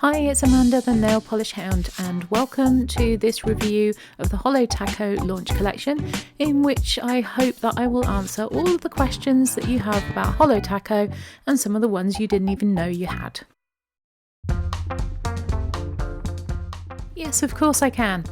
Hi, it's Amanda the Nail Polish Hound, and welcome to this review of the Holo Taco Launch Collection, in which I hope that I will answer all of the questions that you have about Holo Taco and some of the ones you didn't even know you had. Yes, of course I can.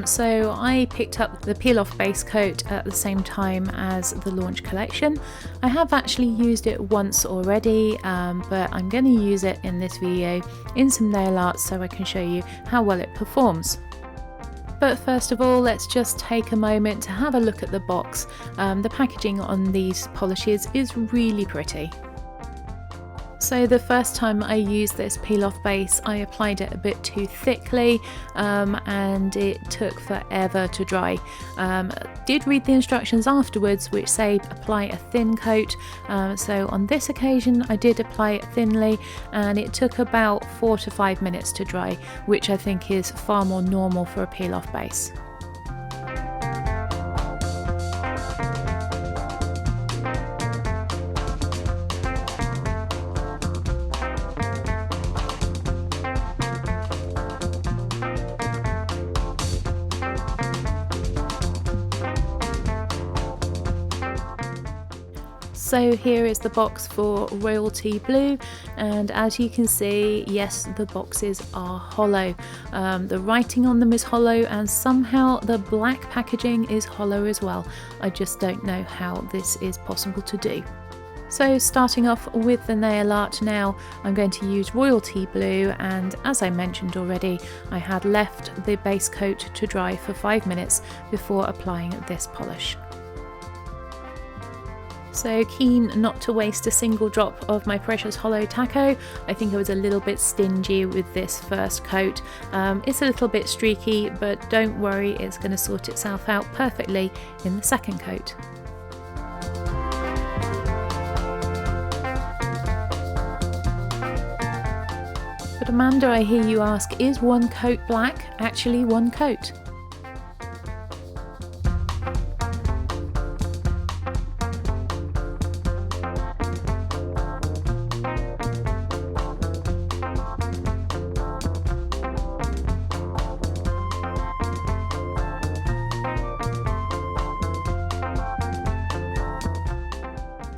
So I picked up the peel-off base coat at the same time as the launch collection. I have actually used it once already, but I'm going to use it in this video in some nail art so I can show you how well it performs. But first of all, let's just take a moment to have a look at the box. The packaging on these polishes is really pretty. So the first time I used this peel-off base, I applied it a bit too thickly and it took forever to dry. Did read the instructions afterwards which say apply a thin coat, so on this occasion I did apply it thinly and it took about 4 to 5 minutes to dry, which I think is far more normal for a peel-off base. So here is the box for Royalty Blue, and as you can see, yes, the boxes are hollow. The writing on them is hollow and somehow the black packaging is hollow as well. I just don't know how this is possible to do. So starting off with the nail art now, I'm going to use Royalty Blue, and as I mentioned already, I had left the base coat to dry for 5 minutes before applying this polish. So keen not to waste a single drop of my precious Holo Taco, I think I was a little bit stingy with this first coat. It's a little bit streaky, but don't worry, it's going to sort itself out perfectly in the second coat. But Amanda, I hear you ask, is one coat black actually one coat?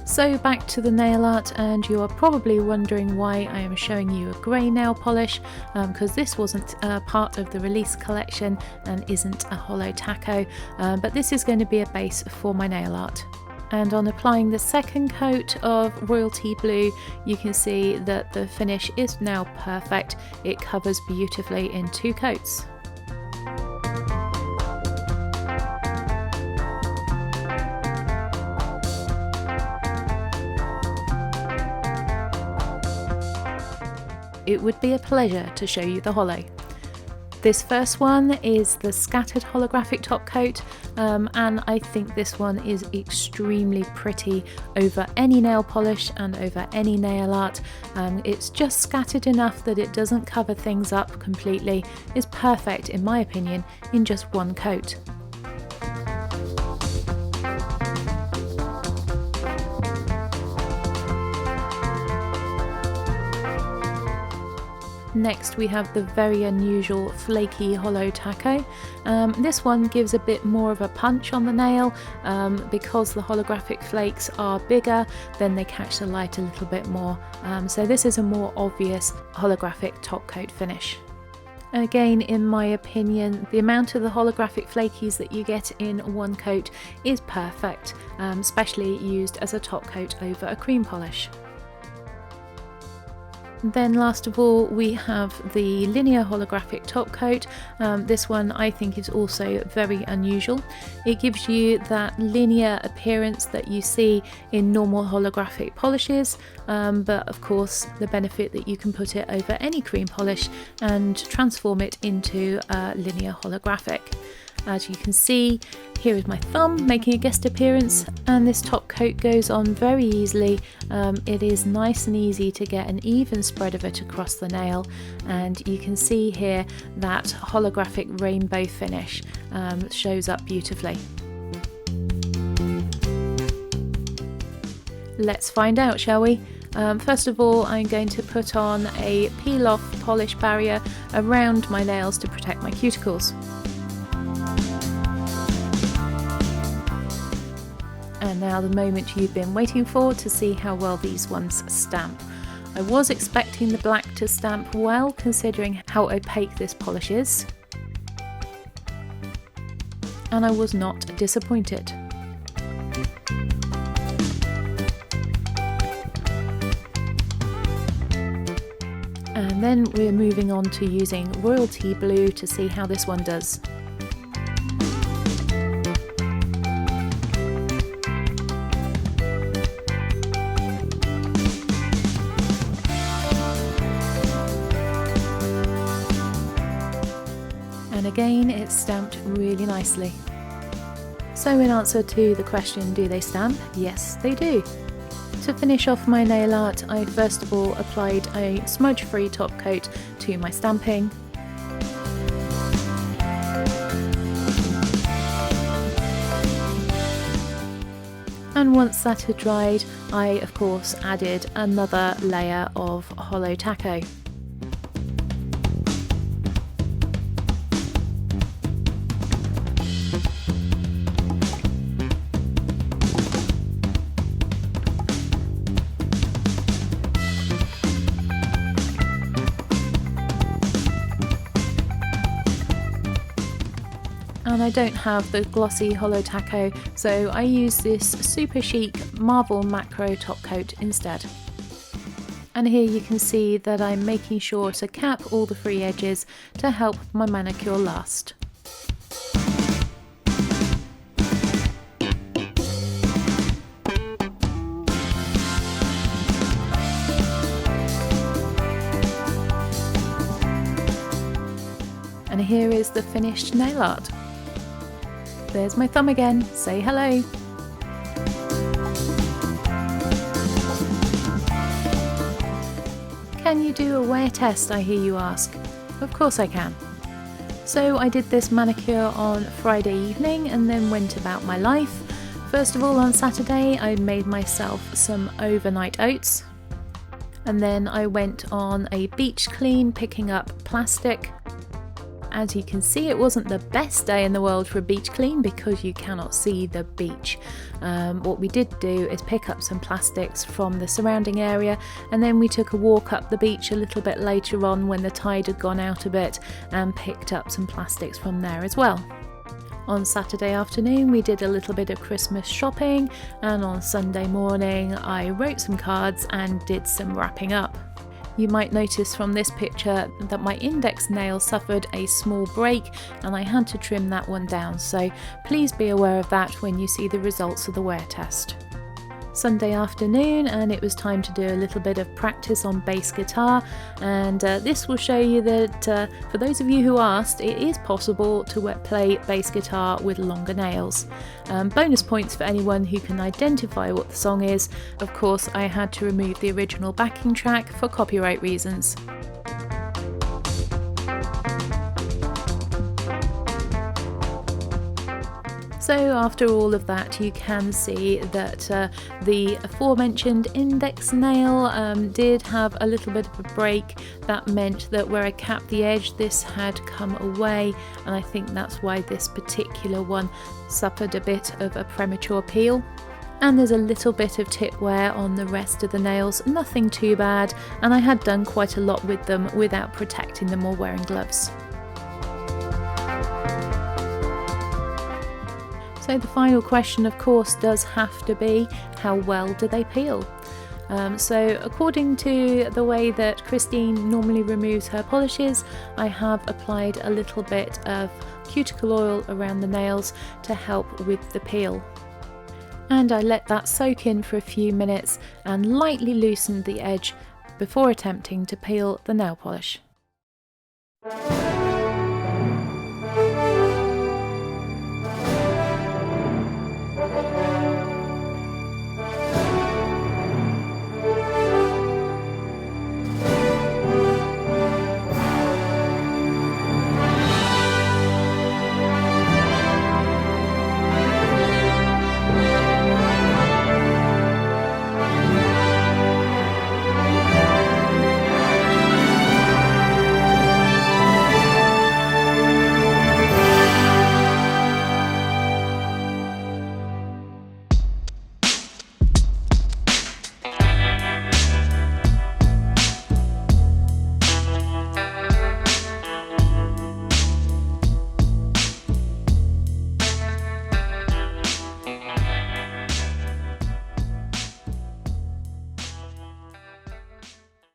So back to the nail art, and you are probably wondering why I am showing you a grey nail polish, because this wasn't part of the release collection and isn't a Holo Taco, but this is going to be a base for my nail art. And on applying the second coat of Royalty Blue, you can see that the finish is now perfect. It covers beautifully in 2 coats. It would be a pleasure to show you the holo. This first one is the scattered holographic top coat, and I think this one is extremely pretty over any nail polish and over any nail art. It's just scattered enough that it doesn't cover things up completely. It's perfect in my opinion in just one coat. Next we have the very unusual flaky Holo Taco. This one gives a bit more of a punch on the nail. Because the holographic flakes are bigger, then they catch the light a little bit more. So this is a more obvious holographic top coat finish. Again, in my opinion, the amount of the holographic flakies that you get in one coat is perfect, especially used as a top coat over a cream polish. Then last of all we have the linear holographic top coat. This one I think is also very unusual. It gives you that linear appearance that you see in normal holographic polishes, but of course the benefit that you can put it over any cream polish and transform it into a linear holographic. As you can see, here is my thumb making a guest appearance, and this top coat goes on very easily. It is nice and easy to get an even spread of it across the nail, and you can see here that holographic rainbow finish shows up beautifully. Let's find out, shall we? First of all, I'm going to put on a peel-off polish barrier around my nails to protect my cuticles. And now the moment you've been waiting for to see how well these ones stamp. I was expecting the black to stamp well, considering how opaque this polish is, and I was not disappointed. And then we're moving on to using royalty blue to see how this one does. And again, it's stamped really nicely. So in answer to the question, do they stamp? Yes, they do. To finish off my nail art, I first of all applied a smudge-free top coat to my stamping. And once that had dried, I of course added another layer of Holo Taco. And I don't have the glossy Holo Taco, so I use this super chic Marvel Macro top coat instead. And here you can see that I'm making sure to cap all the free edges to help my manicure last. And here is the finished nail art. There's my thumb again, say hello. Can you do a wear test, I hear you ask? Of course I can. So I did this manicure on Friday evening and then went about my life. First of all, on Saturday I made myself some overnight oats, and then I went on a beach clean picking up plastic. As you can see, it wasn't the best day in the world for a beach clean because you cannot see the beach. What we did do is pick up some plastics from the surrounding area, and then we took a walk up the beach a little bit later on when the tide had gone out a bit and picked up some plastics from there as well. On Saturday afternoon we did a little bit of Christmas shopping, and on Sunday morning I wrote some cards and did some wrapping up. You might notice from this picture that my index nail suffered a small break and I had to trim that one down, so please be aware of that when you see the results of the wear test. Sunday afternoon, and it was time to do a little bit of practice on bass guitar, and this will show you that for those of you who asked, it is possible to play bass guitar with longer nails. Bonus points for anyone who can identify what the song is. Of course, I had to remove the original backing track for copyright reasons. So after all of that, you can see that the aforementioned index nail did have a little bit of a break. That meant that where I capped the edge, this had come away, and I think that's why this particular one suffered a bit of a premature peel. And there's a little bit of tip wear on the rest of the nails, nothing too bad, and I had done quite a lot with them without protecting them or wearing gloves. So the final question, of course, does have to be, how well do they peel? So according to the way that Christine normally removes her polishes, I have applied a little bit of cuticle oil around the nails to help with the peel. And I let that soak in for a few minutes and lightly loosened the edge before attempting to peel the nail polish.